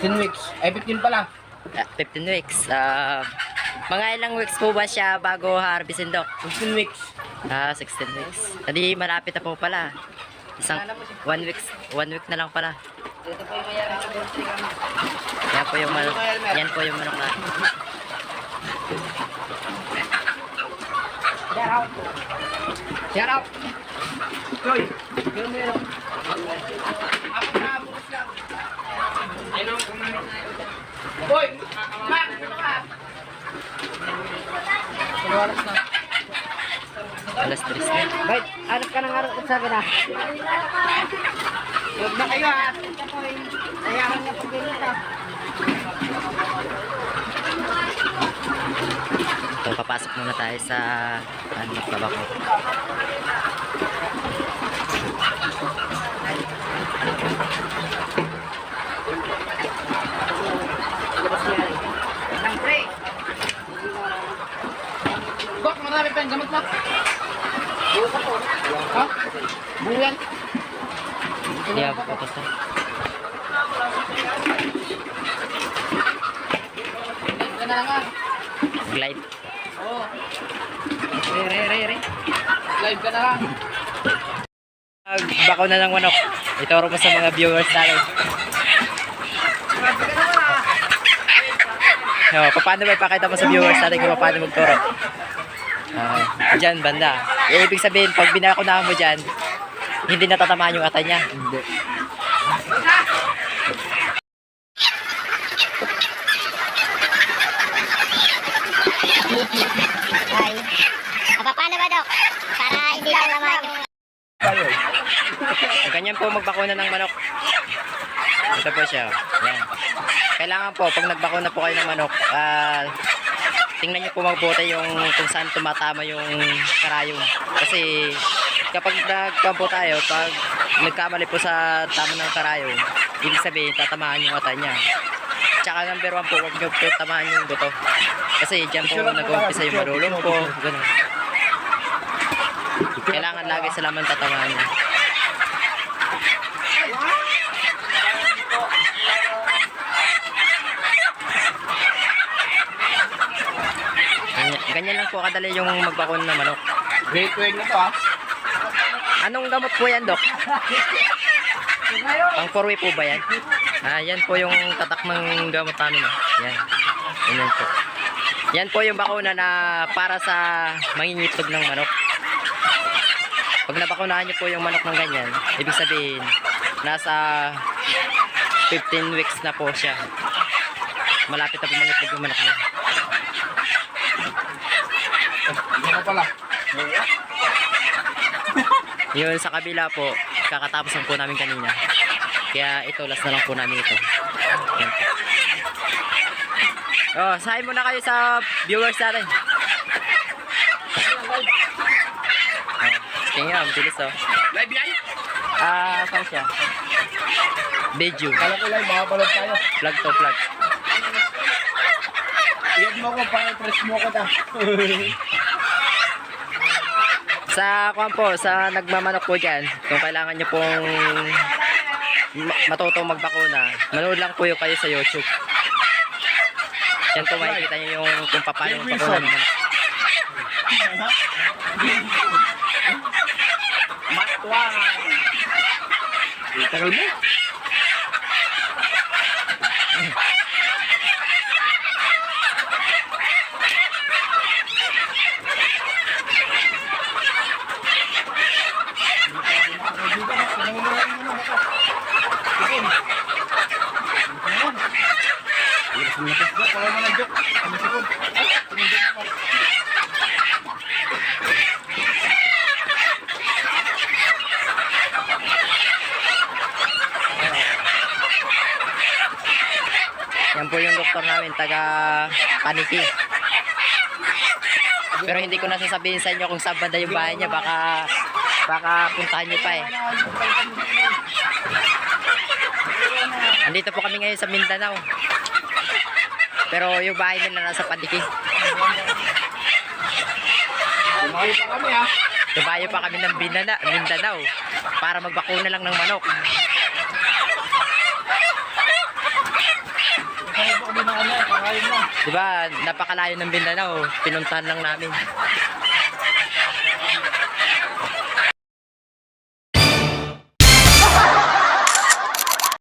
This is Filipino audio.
16 weeks. Ay, 15 pala. 15 weeks. Mga ilang weeks po ba siya bago harvestin, Dok? 16 weeks. 16 weeks. Hindi, malapit na po pala. Isang 1 week na lang pala. Ito po yung mayari sa Golden Trick. Yan po yung manok. Yan po yung manok natin. Shout out. Shout out. Joy. Joy meron. Ako na bukas lang. Ayun kung namin na ito. Boy! Mac! Ano ka? Oras na. Alas 3 na. Bait, harap ka ng harap sa akin ah. Huwag na kayo ah. Ayahan niya pag-init ah. So, papasok muna tayo sa babako. Nang pre. Bok, marami pa yung gamot na. Buka po. Ha? Buyan. Yeah, focus na. Yan na lang ah. Glide. Oo. Re. Live ka na lang. Bako na ng manok. Ituro mo sa mga viewers natin. Grabe ka naman ah. Paano ba ipakita mo sa viewers natin kung paano magturo? Diyan, banda. Ibig sabihin, pag binakunahan mo dyan, hindi natatamaan yung ata niya. Hindi. Ay. Paano ba, Dok? Para hindi ka naman yung... Ganyan po magbakuna ng manok. Ito po siya. Yan. Kailangan po, pag nagbakuna po kayo ng manok, tingnan nyo po mabuti yung kung saan tumatama yung karayong. Kasi kapag nagkampo tayo, pag nagkamali po sa tama ng karayong, ibig sabihin tatamaan yung mata niya. Tsaka number 1 po, huwag nyo po tamaan yung buto. Kasi dyan po nag-umpisa yung marulong po. Ganun. Kailangan lagi sa laman tatamaan niya. Ganyan lang po kadali yung magbakuna ng manok. Great way na to ah. Anong gamot po yan, Dok? Pang 4-way po ba yan? Yan po yung tatak ng gamot namin. Yan. Yan po. Yan po yung bakuna na para sa mangingitog ng manok. Pag nabakunahan nyo po yung manok ng ganyan, ibig sabihin, nasa 15 weeks na po siya. Malapit na po mangitog yung manok niya. Ano pala? Yun sa kabila po, kakatapos lang po namin kanina. Kaya ito, last na lang po namin ito. Yan po. Oh, sahin muna kayo sa viewers natin. Sige nga, bilis oh. Live yan? Saan siya? Video. Kala ko live, makapalad tayo. Plug to plug. Iyag mo ko, para press mo ko ta. Sa kuwan po, sa nagmamanok po dyan, kung kailangan nyo pong matutong magbakuna, manood lang po yung kayo sa YouTube. Yan po makikita nyo yung kung paano magbakuna ng manok. Matwang. Tagal mo. Yan po yung doktor namin, taga Paniki. Pero hindi ko na sasabihin sa inyo kung saan banda yung bahay niya, baka puntahan niyo pa eh. Andito po kami ngayon sa Mindanao. Pero yung bahay nila nasa Paniki. Tumayo pa kami ha. Tumayo pa kami ng Mindanao para magbakuna lang ng manok. Ayun na. Di ba, napakalayo ng Mindanao. Pinuntahan lang namin.